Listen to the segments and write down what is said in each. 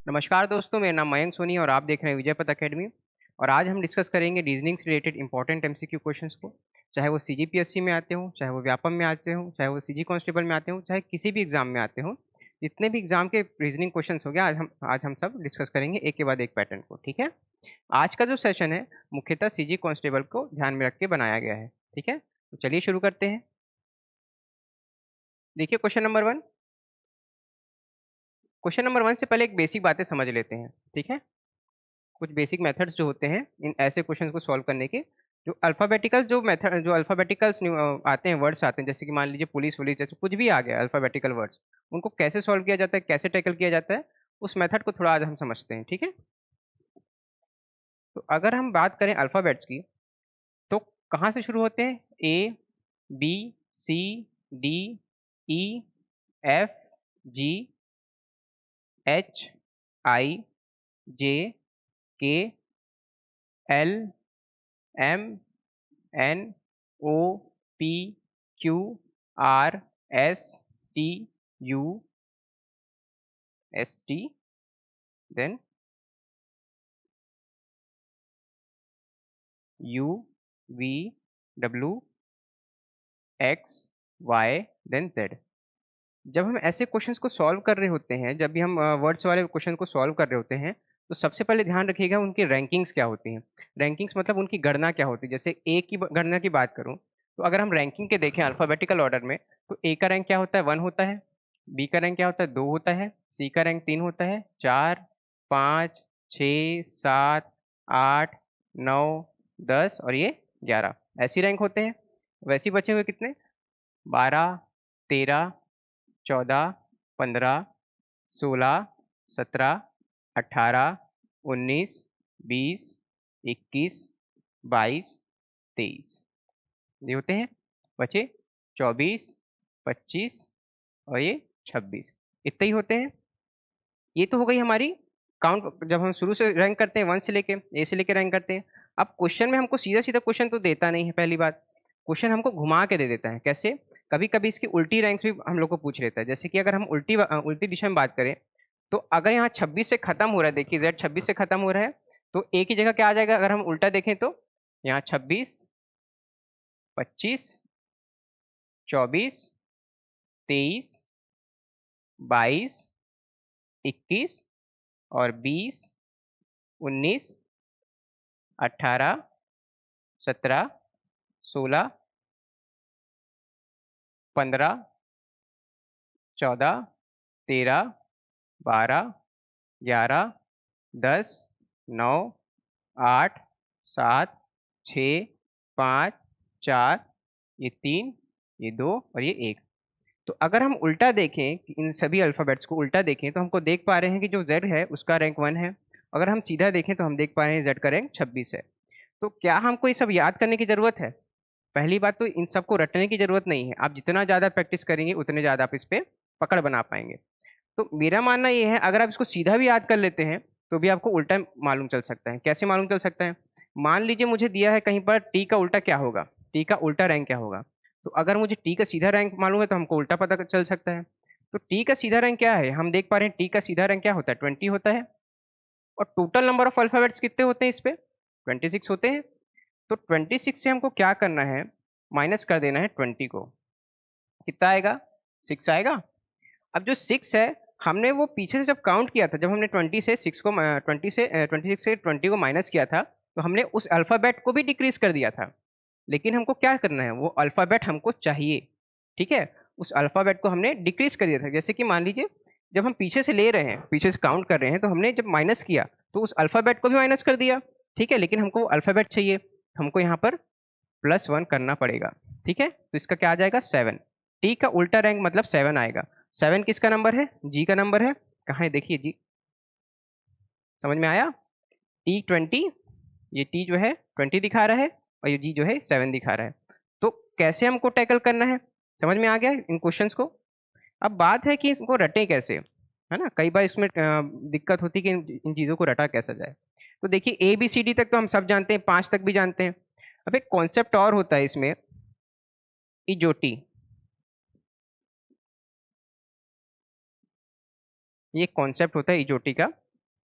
नमस्कार दोस्तों, मेरा नाम मयंक सोनी और आप देख रहे हैं विजय पथ अकेडमी। और आज हम डिस्कस करेंगे रीजनिंग से रिलेटेड इंपॉर्टेंट एमसीक्यू क्वेश्चंस को। चाहे वो सीजीपीएससी में आते हो, चाहे वो व्यापम में आते हो, चाहे वो सीजी कांस्टेबल में आते हो, चाहे किसी भी एग्जाम में आते हो। जितने भी एग्जाम के रीजनिंग क्वेश्चंस हो गया आज हम सब डिस्कस करेंगे एक के बाद एक पैटर्न को। ठीक है। आज का जो सेशन है मुख्यतः सीजी कांस्टेबल को ध्यान में रख के बनाया गया है। ठीक है, तो चलिए शुरू करते हैं। देखिए क्वेश्चन नंबर 1 से पहले एक बेसिक बातें समझ लेते हैं। ठीक है, कुछ बेसिक मेथड्स जो होते हैं इन ऐसे क्वेश्चंस को सॉल्व करने के। जो अल्फ़ाबेटिकल्स आते हैं, वर्ड्स आते हैं, जैसे कि मान लीजिए पुलिस वुलिस, जैसे कुछ भी आ गया अल्फ़ाबेटिकल वर्ड्स, उनको कैसे सॉल्व किया जाता है, कैसे टैकल किया जाता है, उस मेथड को थोड़ा आज हम समझते हैं। ठीक है, तो अगर हम बात करें अल्फ़ाबेट्स की, तो कहाँ से शुरू होते हैं? A, B, C, D, E, F, G, H, I, J, K, L, M, N, O, P, Q, R, S, T, U, S T, then U, V, W, X, Y, then Z. जब हम ऐसे questions को solve कर रहे होते हैं, जब भी हम वर्ड्स वाले क्वेश्चन को सॉल्व कर रहे होते हैं, तो सबसे पहले ध्यान रखिएगा उनकी रैंकिंग्स क्या होती हैं। रैंकिंग्स मतलब उनकी गणना क्या होती है। जैसे ए की गणना की बात करूं, तो अगर हम रैंकिंग के देखें अल्फ़ाबेटिकल ऑर्डर में, तो ए का रैंक क्या होता है? 1 होता है। बी का रैंक क्या होता है? 2 होता है। सी का रैंक 3 होता है। 4, 5, 6, 7, 8, 9, 10 और ये 11 ऐसी रैंक होते हैं। वैसे ही बचे हुए कितने? 12, 13, 14, 15, 16, 17, 18, 19, 20, 21, 22, 23 ये होते हैं। बचे 24, 25 और ये 26, इतने ही होते हैं। ये तो हो गई हमारी काउंट, जब हम शुरू से रैंक करते हैं 1 से लेके ए से लेके रैंक करते हैं। अब क्वेश्चन में हमको सीधा सीधा क्वेश्चन तो देता नहीं है। पहली बात, क्वेश्चन हमको घुमा के दे देता है। कैसे? कभी कभी इसकी उल्टी रैंक्स भी हम लोग को पूछ लेता है। जैसे कि अगर हम उल्टी दिशा में बात करें, तो अगर यहाँ 26 से खत्म हो रहा है, देखिए जेड 26 से खत्म हो रहा है, तो ए की जगह क्या आ जाएगा? अगर हम उल्टा देखें तो यहाँ 26, 25, 24, 23, 22, 21 और 20, 19, 18, 17, 16, 15, 14, 13, 12, 11, 10, 9, 8, 7, 6, 5, 4, ये 3, ये 2 और ये 1। तो अगर हम उल्टा देखें कि इन सभी अल्फ़ाबेट्स को उल्टा देखें, तो हमको देख पा रहे हैं कि जो Z है उसका रैंक 1 है। अगर हम सीधा देखें तो हम देख पा रहे हैं Z का रैंक 26 है। तो क्या हमको ये सब याद करने की ज़रूरत है? पहली बात तो इन सबको रटने की ज़रूरत नहीं है। आप जितना ज़्यादा प्रैक्टिस करेंगे उतने ज़्यादा आप इस पे पकड़ बना पाएँगे। तो मेरा मानना ये है, अगर आप इसको सीधा भी याद कर लेते हैं, तो भी आपको उल्टा मालूम चल सकता है। कैसे मालूम चल सकता है? मान लीजिए मुझे दिया है कहीं पर T का उल्टा क्या होगा? T का उल्टा रैंक क्या होगा? तो अगर मुझे T का सीधा रैंक मालूम है तो हमको उल्टा पता चल सकता है। तो T का सीधा रैंक क्या है? हम देख पा रहे हैं T का सीधा रैंक क्या होता है? 20 होता है। और टोटल नंबर ऑफ अल्फ़ाबेट्स कितने होते हैं इस पे? 26 होते हैं। तो 26 से हमको क्या करना है? माइनस कर देना है 20 को। कितना आएगा? 6 आएगा। अब जो 6 है, हमने वो पीछे से जब काउंट किया था, जब हमने 20 से 6 को 26 से 20 को माइनस किया था, तो हमने उस अल्फ़ाबेट को भी डिक्रीज़ कर दिया था। लेकिन हमको क्या करना है? वो अल्फ़ाबेट हमको चाहिए। ठीक है? उस अल्फ़ाबेट को हमने डिक्रीज़ कर दिया था। जैसे कि मान लीजिए, जब हम पीछे से ले रहे हैं, पीछे से काउंट कर रहे हैं, तो हमने जब माइनस किया, तो उस अल्फ़ाबेट को भी माइनस कर दिया। ठीक है? लेकिन हमको वो अल्फ़ाबेट चाहिए, हमको यहाँ पर +1 करना पड़ेगा। ठीक है? तो इसका क्या आ जाएगा? 7। टी का उल्टा रैंक मतलब 7 आएगा। 7 किसका नंबर है? जी का नंबर है। कहाँ है? देखिए जी, समझ में आया? टी 20, ये टी जो है 20 दिखा रहा है और ये जी जो है 7 दिखा रहा है। तो कैसे हमको टैकल करना है? समझ में आ गया इन क्वेश्चंस को? अब बात है कि इसको रटें कैसे, है ना? कई बार इसमें दिक्कत होती है कि इन चीज़ों को रटा कैसा जाए। तो देखिए ए बी सी डी तक तो हम सब जानते हैं, 5 तक भी जानते हैं। अब एक कॉन्सेप्ट और होता है इसमें, इजोटी। ये कॉन्सेप्ट होता है इजोटी का।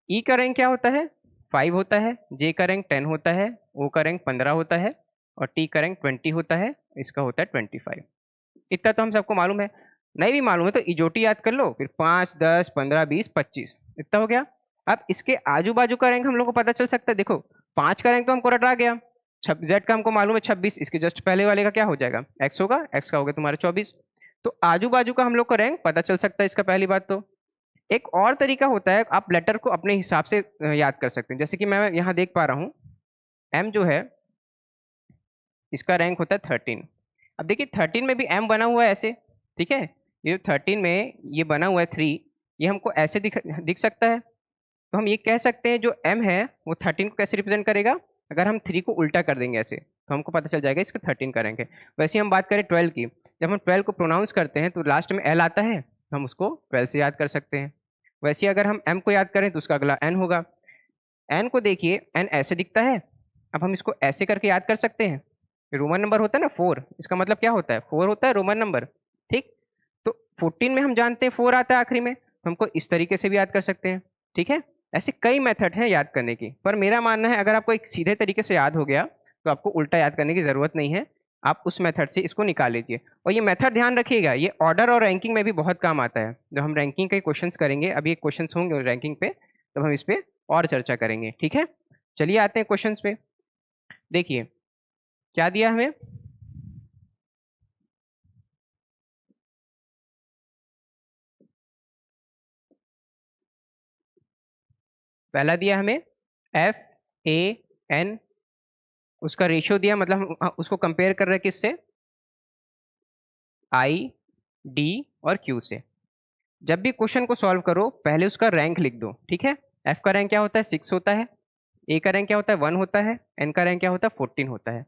ई का रैंक क्या होता है? 5 होता है, जे का रैंक 10 होता है, ओ का रैंक 15 होता है और टी का रैंक 20 होता है, इसका होता है 25। इतना तो हम सबको मालूम है। नहीं भी मालूम है तो इजोटी याद कर लो, फिर 5, 10, 15, 20, 25, इतना हो गया। अब इसके आजू बाजू का रैंक हम लोग को पता चल सकता है। देखो 5 का रैंक तो हमको रटा गया, जेड का हमको मालूम है 26, इसके जस्ट पहले वाले का क्या हो जाएगा? एक्स होगा, एक्स का हो गया तुम्हारा 24। तो आजू बाजू का हम लोग को रैंक पता चल सकता है इसका, पहली बात तो। एक और तरीका होता है, आप लेटर को अपने हिसाब से याद कर सकते हैं। जैसे कि मैं यहाँ देख पा रहा हूँ एम जो है इसका रैंक होता है 13। अब देखिए 13 में भी एम बना हुआ है ऐसे, ठीक है। ये 13 में ये बना हुआ है 3, ये हमको ऐसे दिख सकता है। तो हम ये कह सकते हैं जो एम है वो 13 को कैसे रिप्रेजेंट करेगा? अगर हम 3 को उल्टा कर देंगे ऐसे तो हमको पता चल जाएगा इसका 13 का रैंक है। वैसे ही हम बात करें 12 की, जब हम 12 को प्रोनाउंस करते हैं तो लास्ट में एल आता है, तो हम उसको 12 से याद कर सकते हैं। वैसे ही अगर हम एम को याद करें तो उसका अगला एन होगा। एन को देखिए, एन ऐसे दिखता है, अब हम इसको ऐसे करके याद कर सकते हैं। रोमन नंबर होता है ना 4, इसका मतलब क्या होता है? 4 होता है रोमन नंबर, ठीक। तो 14 में हम जानते हैं 4 आता है आखिरी में, तो हमको इस तरीके से भी याद कर सकते हैं, ठीक है। ऐसे कई मेथड हैं याद करने की, पर मेरा मानना है अगर आपको एक सीधे तरीके से याद हो गया तो आपको उल्टा याद करने की जरूरत नहीं है। आप उस मेथड से इसको निकाल लीजिए। और ये मेथड ध्यान रखिएगा, ये ऑर्डर और रैंकिंग में भी बहुत काम आता है। जब हम रैंकिंग के क्वेश्चंस करेंगे, अभी एक क्वेश्चंस होंगे रैंकिंग पे, तब हम इस पे और चर्चा करेंगे, ठीक है। चलिए आते हैं क्वेश्चंस पे। देखिए क्या दिया हमें। पहला दिया हमें FAN, उसका रेशियो दिया, मतलब हम उसको कंपेयर कर रहे हैं किससे? ID और Q से। जब भी क्वेश्चन को सॉल्व करो पहले उसका रैंक लिख दो, ठीक है। F का रैंक क्या होता है? 6 होता है। A का रैंक क्या होता है? 1 होता है। N का रैंक क्या होता है? 14 होता है।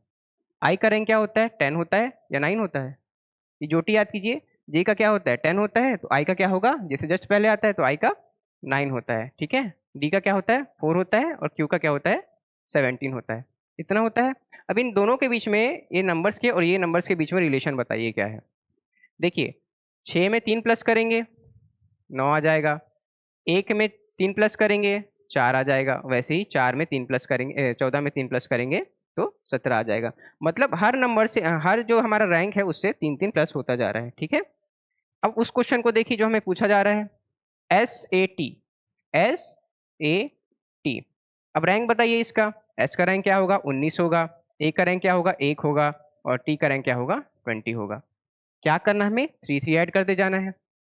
I का रैंक क्या होता है? 10 होता है या 9 होता है? ये जोटी याद कीजिए। J का क्या होता है? 10 होता है, तो I का क्या होगा? जैसे जस्ट पहले आता है तो I का 9 होता है, ठीक है। D का क्या होता है? 4 होता है और Q का क्या होता है? 17 होता है। इतना होता है। अब इन दोनों के बीच में, ये नंबर्स के और ये नंबर्स के बीच में रिलेशन बताइए क्या है। देखिए 6 में 3 प्लस करेंगे 9 आ जाएगा, 1 में 3 प्लस करेंगे 4 आ जाएगा, वैसे ही 4 में 3 प्लस करेंगे 14 में 3 प्लस करेंगे तो 17 आ जाएगा। मतलब हर नंबर से, हर जो हमारा रैंक है उससे 3-3 प्लस होता जा रहा है, ठीक है। अब उस क्वेश्चन को देखिए जो हमें पूछा जा रहा है, SAT, SAT। अब रैंक बताइए इसका। एस का रैंक क्या होगा? 19 होगा। ए का रैंक क्या होगा? 1 होगा। और टी का रैंक क्या होगा? 20 होगा। क्या करना हमें? 3 ऐड करते जाना है,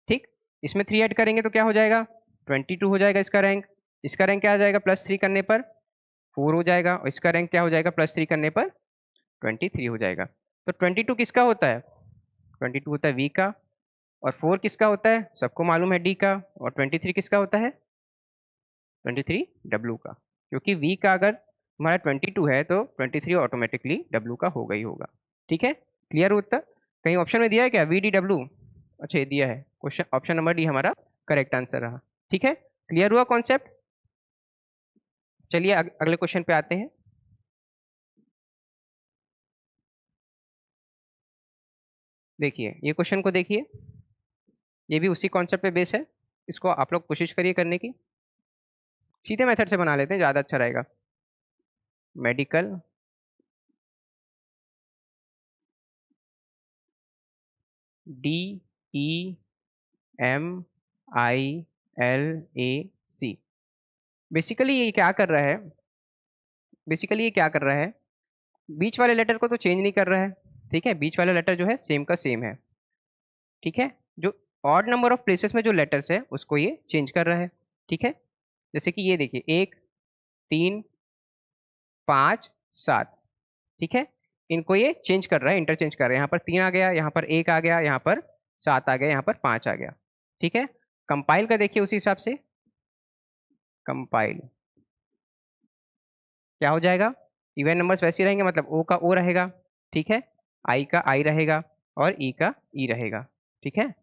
ठीक। इसमें 3 ऐड करेंगे तो क्या हो जाएगा? 22 हो जाएगा इसका रैंक। इसका रैंक क्या आ जाएगा? +3 करने पर 4 हो जाएगा, और इसका रैंक क्या हो जाएगा? +3 करने पर 23 हो जाएगा। तो 22 किसका होता है? 22 होता है वी का। और 4 किसका होता है? सबको मालूम है डी का। और 23 किसका होता है? 23 डब्ल्यू का। क्योंकि वी का अगर हमारा 22 है तो 23 ऑटोमेटिकली डब्ल्यू का होगा ही होगा, ठीक है। क्लियर उत्तर? कहीं ऑप्शन में दिया है क्या VD W? अच्छा ये दिया है, क्वेश्चन ऑप्शन नंबर डी हमारा करेक्ट आंसर रहा, ठीक है। क्लियर हुआ कॉन्सेप्ट? चलिए अगले क्वेश्चन पे आते हैं। देखिए ये क्वेश्चन को देखिए, ये भी उसी कॉन्सेप्ट पे बेस है। इसको आप लोग कोशिश करिए करने की। सीधे मेथड से बना लेते हैं, ज़्यादा अच्छा रहेगा। Medical DEMILAC। बेसिकली ये क्या कर रहा है? बेसिकली ये क्या कर रहा है, बीच वाले लेटर को तो चेंज नहीं कर रहा है, ठीक है। बीच वाला लेटर जो है सेम का सेम है, ठीक है। जो ऑड नंबर ऑफ प्लेसेस में जो लेटर्स है उसको ये चेंज कर रहा है, ठीक है। जैसे कि ये देखिए 1, 3, 5, 7, ठीक है। इनको ये चेंज कर रहा है, इंटरचेंज कर रहा है। यहाँ पर 3 आ गया, यहाँ पर 1 आ गया, यहाँ पर 7 आ गया, यहाँ पर 5 आ गया, ठीक है। कंपाइल का देखिए उसी हिसाब से। कंपाइल क्या हो जाएगा? इवन नंबर्स वैसे ही रहेंगे, मतलब ओ का ओ रहेगा, ठीक है। आई का आई रहेगा और ई का ई रहेगा, ठीक है।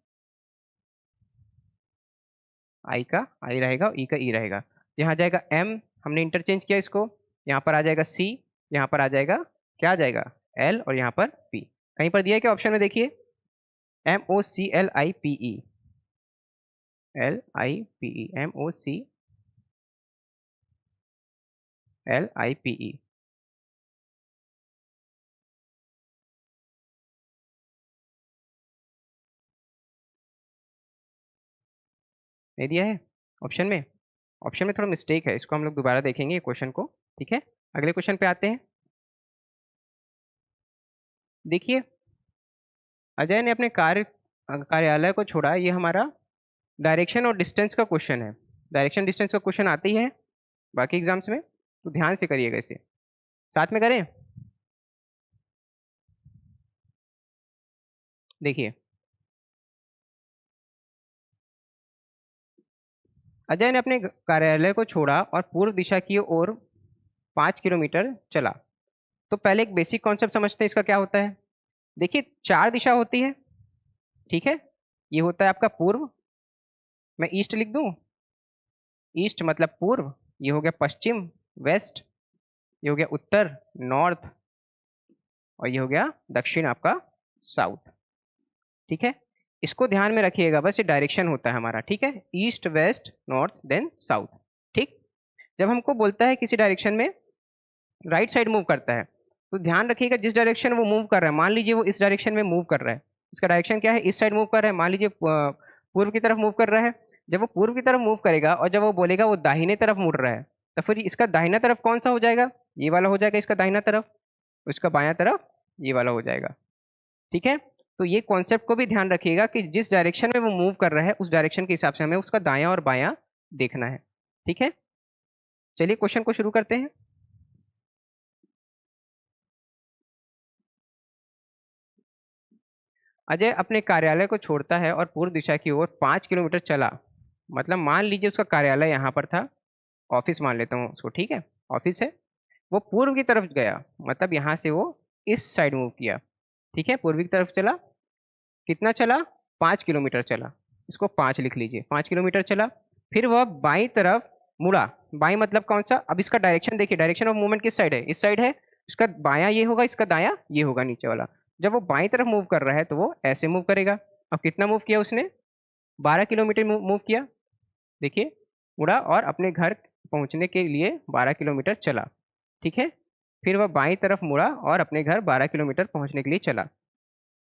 आई का आई रहेगा और ई का ई रहेगा। यहाँ आ जाएगा एम, हमने इंटरचेंज किया इसको। यहाँ पर आ जाएगा सी, यहाँ पर आ जाएगा क्या आ जाएगा? एल, और यहाँ पर पी। कहीं पर दिया है क्या ऑप्शन में? देखिए MOCLIPE, LIPE, MOC LIPE। नहीं दिया है ऑप्शन में? ऑप्शन में थोड़ा मिस्टेक है, इसको हम लोग दोबारा देखेंगे क्वेश्चन को। ठीक है, अगले क्वेश्चन पे आते हैं। देखिए, अजय ने अपने कार्यालय को छोड़ा, ये हमारा डायरेक्शन और डिस्टेंस का क्वेश्चन है। डायरेक्शन डिस्टेंस का क्वेश्चन आते ही है बाकी एग्जाम्स में, तो ध्यान से करिएगा इसे। साथ में करें। देखिए, अजय ने अपने कार्यालय को छोड़ा और पूर्व दिशा की ओर 5 किलोमीटर चला। तो पहले एक बेसिक कॉन्सेप्ट समझते हैं इसका क्या होता है। देखिए, 4 दिशा होती है। ठीक है, ये होता है आपका पूर्व, मैं ईस्ट लिख दूं, ईस्ट मतलब पूर्व। ये हो गया पश्चिम, वेस्ट। ये हो गया उत्तर, नॉर्थ। और ये हो गया दक्षिण, आपका साउथ। ठीक है, इसको ध्यान में रखिएगा, बस ये डायरेक्शन होता है हमारा। ठीक है, east west north then south. ठीक, जब हमको बोलता है किसी डायरेक्शन में राइट साइड मूव करता है, तो ध्यान रखिएगा जिस डायरेक्शन वो मूव कर रहा है, मान लीजिए वो इस डायरेक्शन में मूव कर रहा है, इसका डायरेक्शन क्या है, इस साइड मूव कर रहा है, मान लीजिए पूर्व की तरफ मूव कर रहा है। जब वो पूर्व की तरफ मूव करेगा और जब वो बोलेगा वो दाहिने तरफ मुड़ रहा है, तो फिर इसका दाहिना तरफ कौन सा हो जाएगा, ये वाला हो जाएगा इसका दाहिना तरफ, उसका बायां तरफ ये वाला हो जाएगा। ठीक है, तो ये कॉन्सेप्ट को भी ध्यान रखिएगा कि जिस डायरेक्शन में वो मूव कर रहा है उस डायरेक्शन के हिसाब से हमें उसका दायां और बायां देखना है। ठीक है, चलिए क्वेश्चन को शुरू करते हैं। अजय अपने कार्यालय को छोड़ता है और पूर्व दिशा की ओर 5 किलोमीटर चला। मतलब मान लीजिए उसका कार्यालय यहाँ पर था, ऑफिस मान लेता हूँ उसको। ठीक है, ऑफिस है, वो पूर्व की तरफ गया, मतलब यहाँ से वो इस साइड मूव किया। ठीक है, पूर्व की तरफ चला, कितना चला, 5 किलोमीटर चला, इसको 5 लिख लीजिए, 5 किलोमीटर चला। फिर वह बाईं तरफ मुड़ा। बाईं मतलब कौन सा, अब इसका डायरेक्शन देखिए, डायरेक्शन ऑफ मूवमेंट किस साइड है, इस साइड है। इसका बायां ये होगा, इसका दायां ये होगा, नीचे वाला। जब वो बाईं तरफ मूव कर रहा है तो वो ऐसे मूव करेगा। अब कितना मूव किया उसने, 12 किलोमीटर मूव किया। देखिए, मुड़ा और अपने घर पहुंचने के लिए 12 किलोमीटर चला। ठीक है, फिर वह बाईं तरफ मुड़ा और अपने घर 12 किलोमीटर पहुंचने के लिए चला।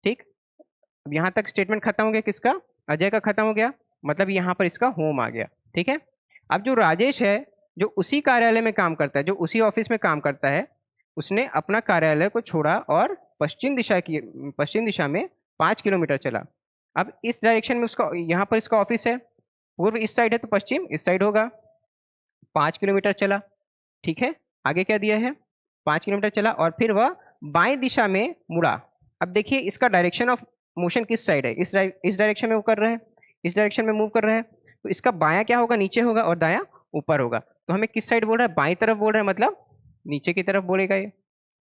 ठीक, अब यहाँ तक स्टेटमेंट खत्म हो गया, किसका, अजय का खत्म हो गया, मतलब यहाँ पर इसका होम आ गया। ठीक है, अब जो राजेश है, जो उसी कार्यालय में काम करता है, जो उसी ऑफिस में काम करता है, उसने अपना कार्यालय को छोड़ा और पश्चिम दिशा में 5 किलोमीटर चला। अब इस डायरेक्शन में उसका, यहाँ पर इसका ऑफिस है, पूर्व इस साइड है तो पश्चिम इस साइड होगा। 5 किलोमीटर चला। ठीक है, आगे क्या दिया है, 5 किलोमीटर चला और फिर वह बाएं दिशा में मुड़ा। अब देखिए इसका डायरेक्शन ऑफ मोशन किस साइड है, इस डायरेक्शन में वो कर रहा है, इस डायरेक्शन में मूव कर रहा है, तो इसका बायां क्या होगा, नीचे होगा, और दायां ऊपर होगा। तो हमें किस साइड बोल रहा है, बाईं तरफ बोल रहा है, मतलब नीचे की तरफ बोलेगा ये।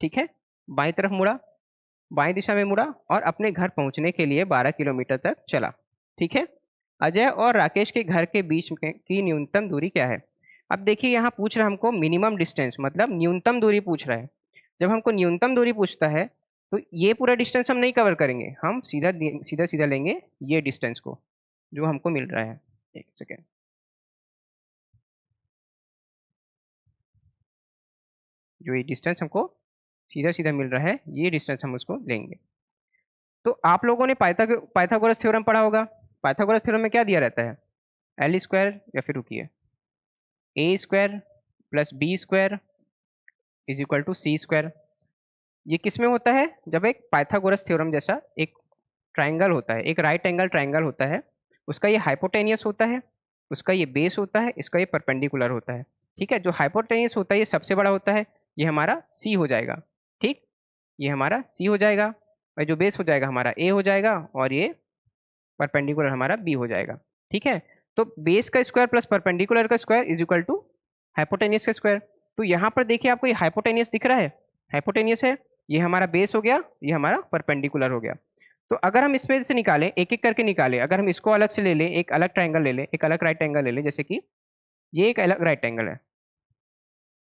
ठीक है, बाईं तरफ मुड़ा, बाईं दिशा में मुड़ा और अपने घर पहुंचने के लिए 12 किलोमीटर तक चला। ठीक है, अजय और राकेश के घर के बीच की न्यूनतम दूरी क्या है। अब देखिए यहाँ पूछ रहा है हमको मिनिमम डिस्टेंस, मतलब न्यूनतम दूरी पूछ रहा है। जब हमको न्यूनतम दूरी पूछता है तो ये पूरा डिस्टेंस हम नहीं कवर करेंगे, हम सीधा सीधा सीधा लेंगे ये डिस्टेंस को जो हमको मिल रहा है। एक सेकेंड, जो ये डिस्टेंस हमको सीधा सीधा मिल रहा है, ये डिस्टेंस हम उसको लेंगे। तो आप लोगों ने पाइथागोरस थ्योरम पढ़ा होगा। पाइथागोरस थ्योरम में क्या दिया रहता है, एल स्क्वायर, या फिर रुकिए, A square plus B square is equal to C square. ये किस में होता है, जब एक पाइथागोरस थ्योरम जैसा एक ट्राइंगल होता है, एक राइट एंगल ट्राइंगल होता है, उसका ये हाइपोटेनियस होता है, उसका ये बेस होता है, इसका ये परपेंडिकुलर होता है। ठीक है, जो हाइपोटेनियस होता है ये सबसे बड़ा होता है, ये हमारा सी हो जाएगा। ठीक, ये हमारा सी हो जाएगा, और जो बेस हो जाएगा हमारा ए हो जाएगा, और ये परपेंडिकुलर हमारा बी हो जाएगा। ठीक है, तो बेस का स्क्वायर प्लस परपेंडिकुलर का square is equal to hypotenuse का स्क्वायर। तो यहाँ पर देखिए आपको ये हाइपोटेनियस दिख रहा है, हाइपोटेनियस है, ये हमारा बेस हो गया, ये हमारा परपेंडिकुलर हो गया। तो अगर हम इसमें से निकालें, एक एक करके निकालें, अगर हम इसको अलग से ले लें, एक अलग ट्राइंगल ले लें, एक अलग राइट एंगल ले लें, जैसे कि ये एक अलग राइट एंगल है।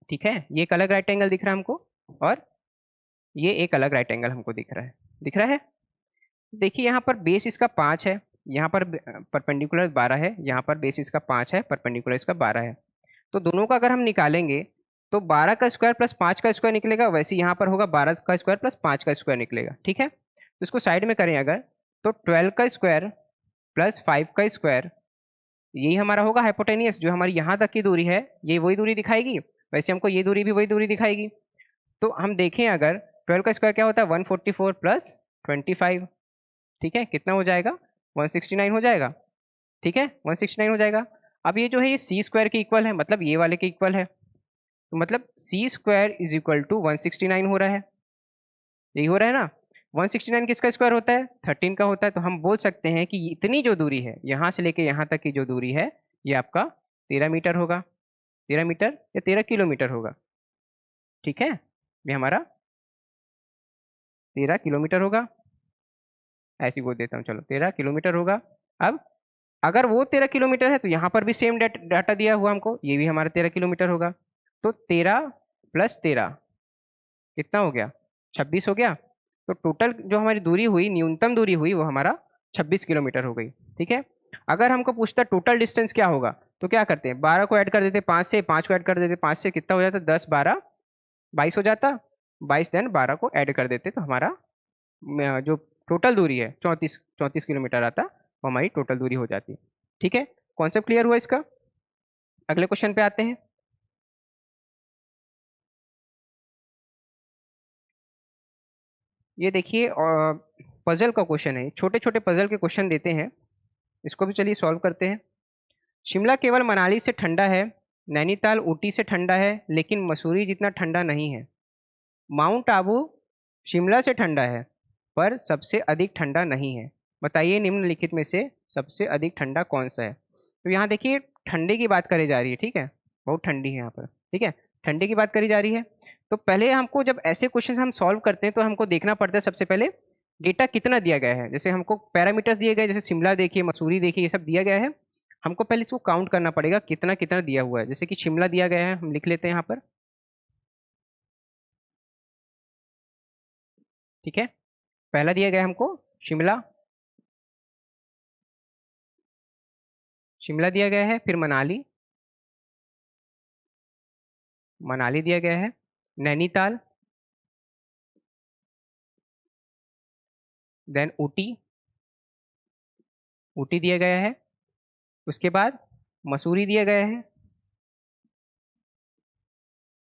ठीक है, ये एक अलग राइट एंगल दिख रहा है हमको, और ये एक अलग राइट एंगल हमको दिख रहा है, दिख रहा है। देखिए यहाँ पर बेस इसका 5 है, यहाँ पर परपेंडिकुलर 12 है, यहाँ पर बेस इसका 5 है, परपेंडिकुलर इसका 12 है। तो दोनों का अगर हम निकालेंगे तो 12 का स्क्वायर प्लस 5 का स्क्वायर निकलेगा, वैसे यहाँ पर होगा 12 का स्क्वायर प्लस 5 का स्क्वायर निकलेगा। ठीक है, तो इसको साइड में करें अगर, तो 12 का स्क्वायर प्लस 5 का स्क्वायर, यही हमारा होगा हाइपोटेनियस। जो हमारी यहाँ तक की दूरी है ये वही दूरी दिखाएगी, वैसे हमको ये दूरी भी वही दूरी दिखाएगी। तो हम देखें अगर 12 का स्क्वायर क्या होता है 144 प्लस 25, ठीक है, कितना हो जाएगा 169 हो जाएगा। ठीक है, 169 हो जाएगा। अब ये जो है ये सी स्क्वायर के इक्वल है, मतलब ये वाले के इक्वल है, तो मतलब सी स्क्वायर इज इक्वल टू 169 हो रहा है, यही हो रहा है ना। 169 किसका स्क्वायर होता है 13 का होता है। तो हम बोल सकते हैं कि इतनी जो दूरी है यहाँ से लेके यहाँ तक की जो दूरी है ये आपका 13 मीटर होगा, 13 मीटर या 13 किलोमीटर होगा। ठीक है, ये हमारा 13 किलोमीटर होगा, ऐसे बोल देता हूँ, चलो 13 किलोमीटर होगा। अब अगर वो 13 किलोमीटर है तो यहाँ पर भी सेम डाटा दिया हुआ हमको, ये भी हमारा 13 किलोमीटर होगा। तो 13 प्लस 13 कितना हो गया 26 हो गया। तो टोटल जो हमारी दूरी हुई, न्यूनतम दूरी हुई, वो हमारा 26 किलोमीटर हो गई। ठीक है, अगर हमको पूछता टोटल डिस्टेंस क्या होगा तो क्या करते हैं, 12 को ऐड कर देते 5 से, 5 को ऐड कर देते 5 से, कितना हो जाता 10 12 22 हो जाता, 22 देन 12 को ऐड कर देते तो हमारा जो टोटल दूरी है 34 किलोमीटर आता, वो हमारी टोटल दूरी हो जाती। ठीक है, कॉन्सेप्ट क्लियर हुआ इसका। अगले क्वेश्चन पे आते हैं। ये देखिए पजल का क्वेश्चन है, छोटे छोटे पजल के क्वेश्चन देते हैं, इसको भी चलिए सॉल्व करते हैं। शिमला केवल मनाली से ठंडा है, नैनीताल ऊटी से ठंडा है, लेकिन मसूरी जितना ठंडा नहीं है। माउंट आबू शिमला से ठंडा है पर सबसे अधिक ठंडा नहीं है। बताइए निम्नलिखित में से सबसे अधिक ठंडा कौन सा है। तो यहाँ देखिए ठंडे की बात करी जा रही है, ठीक है, बहुत ठंडी है यहाँ पर। ठीक है, ठंडे की बात करी जा रही है। तो पहले हमको जब ऐसे क्वेश्चन हम सॉल्व करते हैं तो हमको देखना पड़ता है सबसे पहले डेटा कितना दिया गया है। जैसे हमको पैरामीटर्स दिए गए, जैसे शिमला देखिए, मसूरी देखिए, ये सब दिया गया है। हमको पहले इसको काउंट करना पड़ेगा कितना कितना दिया हुआ है। जैसे कि शिमला दिया गया है, हम लिख लेते हैं यहाँ पर। ठीक है, पहला दिया गया है हमको शिमला, शिमला दिया गया है। फिर मनाली, मनाली दिया गया है। नैनीताल, देन ऊटी, ऊटी दिया गया है। उसके बाद मसूरी दिया गया है,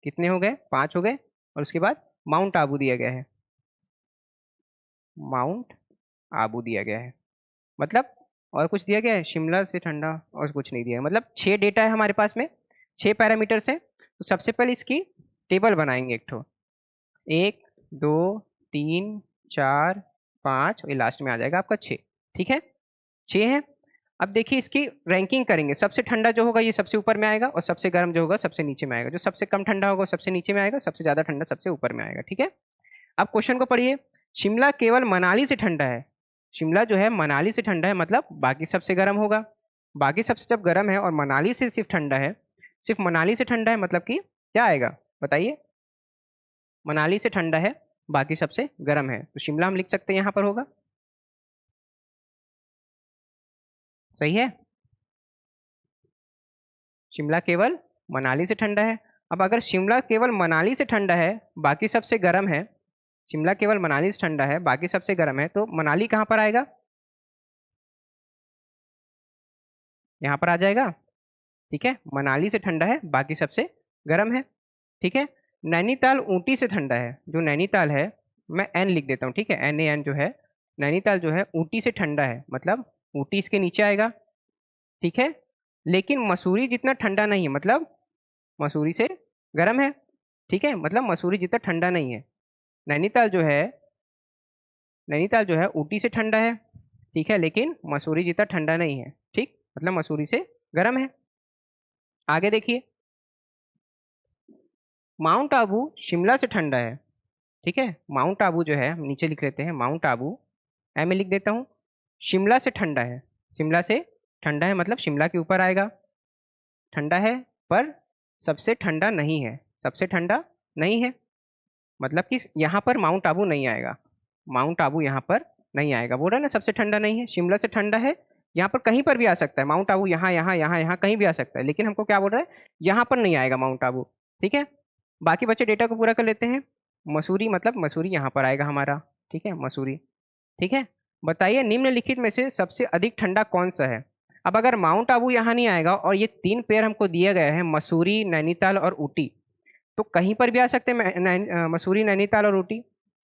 कितने हो गए 5 हो गए। और उसके बाद माउंट आबू दिया गया है, माउंट आबू दिया गया है। मतलब और कुछ दिया गया है शिमला से ठंडा, और कुछ नहीं दिया है। मतलब 6 डेटा है हमारे पास में, 6 पैरामीटर्स हैं। तो सबसे पहले इसकी टेबल बनाएंगे एक ठो, 1 2 3 4 5, ये लास्ट में आ जाएगा आपका 6। ठीक है, 6 है। अब देखिए इसकी रैंकिंग करेंगे, सबसे ठंडा जो होगा ये सबसे ऊपर में आएगा, और सबसे गर्म जो होगा सबसे नीचे में आएगा। जो सबसे कम ठंडा होगा सबसे नीचे में आएगा, सबसे ज़्यादा ठंडा सबसे ऊपर में आएगा। ठीक है, अब क्वेश्चन को पढ़िए। शिमला केवल मनाली से ठंडा है, शिमला जो है मनाली से ठंडा है, मतलब बाकी सबसे गर्म होगा। बाकी सबसे जब गर्म है और मनाली से सिर्फ ठंडा है, सिर्फ मनाली से ठंडा है, मतलब कि क्या आएगा बताइए, मनाली से ठंडा है, बाकी सबसे गर्म है, तो शिमला हम लिख सकते हैं यहाँ पर होगा। सही है, शिमला केवल मनाली से ठंडा है। अब अगर शिमला केवल मनाली से ठंडा है, बाकी सबसे गर्म है, शिमला केवल मनाली से ठंडा है, बाकी सबसे गर्म है, तो मनाली कहाँ पर आएगा, यहाँ पर आ जाएगा। ठीक है, मनाली से ठंडा है, बाकी सबसे गर्म है। ठीक है, नैनीताल ऊटी से ठंडा है, जो नैनीताल है, मैं एन लिख देता हूँ, ठीक है, NaN जो है, नैनीताल जो है ऊटी से ठंडा है, मतलब ऊटी इसके नीचे आएगा। ठीक है, लेकिन मसूरी जितना ठंडा नहीं है, मतलब मसूरी से गर्म है। ठीक है, मतलब मसूरी जितना ठंडा नहीं है। नैनीताल जो है, नैनीताल जो है ऊटी से ठंडा है, ठीक है, लेकिन मसूरी जितना ठंडा नहीं है। ठीक, मतलब मसूरी से गर्म है। आगे देखिए, माउंट आबू शिमला से ठंडा है। ठीक है, माउंट आबू जो है हम नीचे लिख लेते हैं, माउंट आबू एम में लिख देता हूँ, शिमला से ठंडा है, शिमला से ठंडा है, मतलब शिमला के ऊपर आएगा। ठंडा है पर सबसे ठंडा नहीं है, सबसे ठंडा नहीं है, मतलब कि यहाँ पर माउंट आबू नहीं आएगा, माउंट आबू यहाँ पर नहीं आएगा। बोल रहा है ना सबसे ठंडा नहीं है, शिमला से ठंडा है, यहाँ पर कहीं पर भी आ सकता है माउंट आबू, यहाँ यहाँ यहाँ यहाँ कहीं भी आ सकता है, लेकिन हमको क्या बोल रहा है, यहाँ पर नहीं आएगा माउंट आबू। ठीक है, बाकी बच्चे डेटा को पूरा कर लेते हैं। मसूरी मतलब मसूरी यहाँ पर आएगा हमारा, ठीक है, मसूरी। ठीक है, बताइए निम्नलिखित में से सबसे अधिक ठंडा कौन सा है। अब अगर माउंट आबू यहाँ नहीं आएगा और ये 3 पेयर हमको दिए गए हैं, मसूरी, नैनीताल और ऊटी, तो कहीं पर भी आ सकते हैं मसूरी, नैनीताल और ऊटी।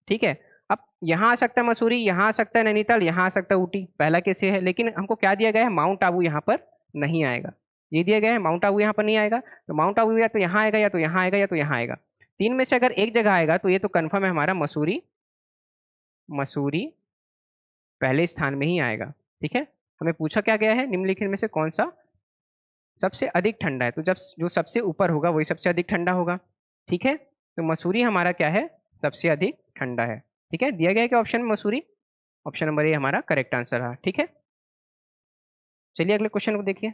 ठीक है, अब यहाँ आ सकता है मसूरी, यहाँ आ सकता है नैनीताल, यहाँ आ सकता है ऊटी, पहला केस ये है। लेकिन हमको क्या दिया गया है, माउंट आबू यहाँ पर नहीं आएगा। ये दिया गया है माउंट आबू यहाँ पर नहीं आएगा, तो माउंट आबू या तो यहाँ आएगा, या तो यहाँ आएगा, या तो यहाँ आएगा। तीन में से अगर एक जगह आएगा तो ये तो कन्फर्म है हमारा मसूरी, मसूरी पहले स्थान में ही आएगा। ठीक है, हमें पूछा क्या गया है, निम्नलिखित में से कौन सा सबसे अधिक ठंडा है, तो जब जो सबसे ऊपर होगा वही सबसे अधिक ठंडा होगा। ठीक है, तो मसूरी हमारा क्या है, सबसे अधिक ठंडा है। ठीक है, दिया गया है कि ऑप्शन में मसूरी, ऑप्शन नंबर ए हमारा करेक्ट आंसर है। ठीक है, चलिए अगले क्वेश्चन को देखिए।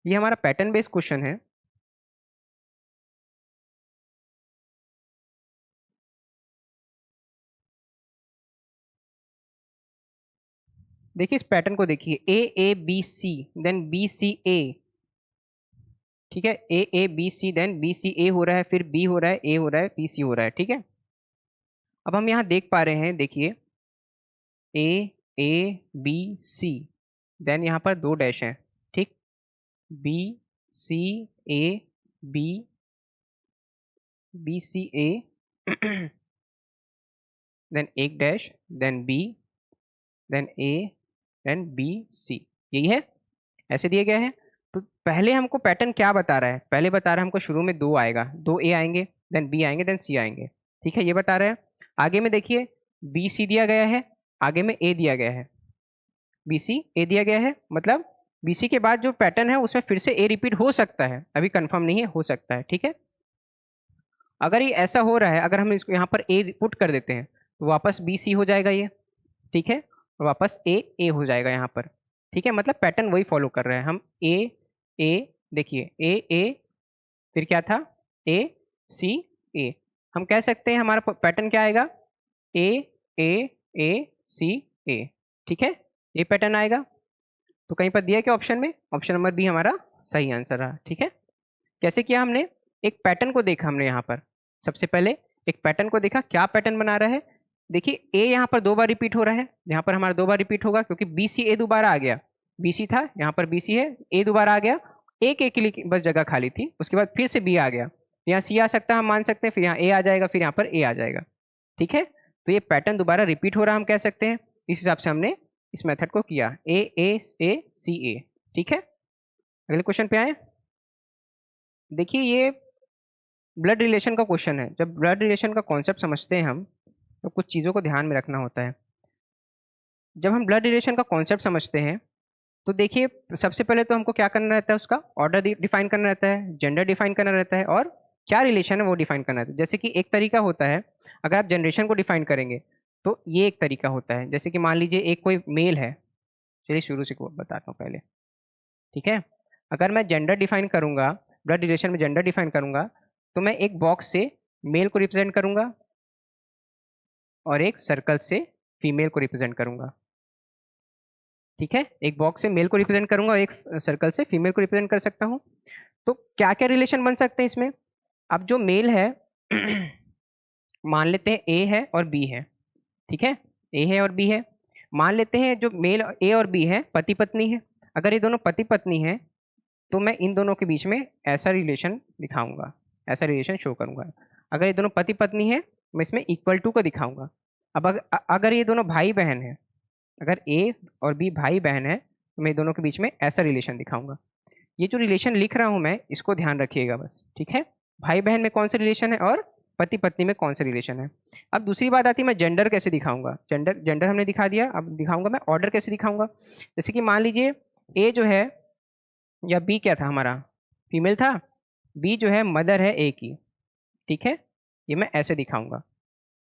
ये हमारा पैटर्न बेस्ड क्वेश्चन है। देखिए इस पैटर्न को देखिए, A B C then B C A. ठीक है, A B C then B C A हो रहा है, फिर बी हो रहा है, ए हो रहा है, बी सी हो रहा है। ठीक है, अब हम यहाँ देख पा रहे हैं, देखिए ए बी सी, देन यहाँ पर 2 डैश हैं। ठीक, B C A, B, B C A then 1 dash, then B, then A, then B C, यही है, ऐसे दिए गए हैं। तो पहले हमको पैटर्न क्या बता रहा है, पहले बता रहा है हमको शुरू में 2 आएगा, 2 ए आएंगे, देन बी आएंगे, देन सी आएंगे। ठीक है, ये बता रहे हैं। आगे में देखिए बी सी दिया गया है, आगे में ए दिया गया है, बी सी ए दिया गया है, मतलब बी सी के बाद जो पैटर्न है उसमें फिर से ए रिपीट हो सकता है, अभी कंफर्म नहीं है, हो सकता है। ठीक है, अगर ये ऐसा हो रहा है, अगर हम इसको यहाँ पर ए पुट कर देते हैं तो वापस बी सी हो जाएगा ये। ठीक है, और वापस ए हो जाएगा यहाँ पर। ठीक है, मतलब पैटर्न वही फॉलो कर रहे हैं हम, ए, देखिए ए, फिर क्या था, ए सी ए। हम कह सकते हैं हमारा पैटर्न क्या आएगा, ए ए सी ए। ठीक है, ये पैटर्न आएगा। तो कहीं पर दिया है क्या ऑप्शन में, ऑप्शन नंबर बी हमारा सही आंसर रहा। ठीक है, कैसे किया हमने, एक पैटर्न को देखा हमने यहाँ पर, सबसे पहले एक पैटर्न को देखा, क्या पैटर्न बना रहा है। देखिए ए यहाँ पर 2 बार रिपीट हो रहा है, यहाँ पर हमारा 2 बार रिपीट होगा क्योंकि बी सी ए दोबारा आ गया, बी सी था यहाँ पर, बी सी है, ए दोबारा आ गया, एक ए के लिए बस जगह खाली थी, उसके बाद फिर से बी आ गया, यहाँ सी आ सकता है, हम मान सकते हैं, फिर यहाँ ए आ जाएगा, फिर यहाँ पर ए आ जाएगा। ठीक है, तो ये पैटर्न दोबारा रिपीट हो रहा हम कह सकते हैं, इस हिसाब से हमने इस मेथड को किया, ए सी ए। ठीक है, अगले क्वेश्चन पे आए। देखिए ये ब्लड रिलेशन का क्वेश्चन है। जब ब्लड रिलेशन का कॉन्सेप्ट समझते हैं हम, तो कुछ चीज़ों को ध्यान में रखना होता है। जब हम ब्लड रिलेशन का कॉन्सेप्ट समझते हैं तो देखिए सबसे पहले तो हमको क्या करना रहता है, उसका ऑर्डर डिफाइन करना रहता है, जेंडर डिफाइन करना रहता है, और क्या रिलेशन है वो डिफाइन करना रहता है। जैसे कि एक तरीका होता है, अगर आप जनरेशन को डिफाइन करेंगे तो ये एक तरीका होता है। जैसे कि मान लीजिए एक कोई मेल है, चलिए शुरू से बताता हूँ पहले। ठीक है, अगर मैं जेंडर डिफाइन करूंगा, ब्लड रिलेशन में जेंडर डिफाइन करूंगा, तो मैं एक बॉक्स से मेल को रिप्रेजेंट करूंगा और एक सर्कल से फीमेल को रिप्रेजेंट करूंगा। ठीक है, एक बॉक्स से मेल को रिप्रेजेंट करूंगा और एक सर्कल से फीमेल को रिप्रेजेंट कर सकता हूं। तो क्या क्या रिलेशन बन सकते हैं इसमें, अब जो मेल है मान लेते हैं ए है और बी है। ठीक है, ए है और बी है, मान लेते हैं जो मेल ए और बी है पति पत्नी है। अगर ये दोनों पति पत्नी है तो मैं इन दोनों के बीच में ऐसा रिलेशन दिखाऊंगा, ऐसा रिलेशन शो करूंगा। अगर ये दोनों पति पत्नी है मैं इसमें इक्वल टू का दिखाऊंगा। अब अगर ये दोनों भाई बहन है, अगर ए और बी भाई बहन है तो मैं दोनों के बीच में ऐसा रिलेशन दिखाऊंगा। ये जो रिलेशन लिख रहा हूं मैं, इसको ध्यान रखिएगा बस। ठीक है, भाई बहन में कौन सा रिलेशन है और पति पत्नी में कौन सा रिलेशन है। अब दूसरी बात आती है मैं जेंडर कैसे दिखाऊंगा, जेंडर जेंडर हमने दिखा दिया, अब दिखाऊंगा मैं ऑर्डर कैसे दिखाऊंगा। जैसे कि मान लीजिए ए जो है, या बी क्या था हमारा, फीमेल था, बी जो है मदर है ए की। ठीक है, ये मैं ऐसे दिखाऊंगा।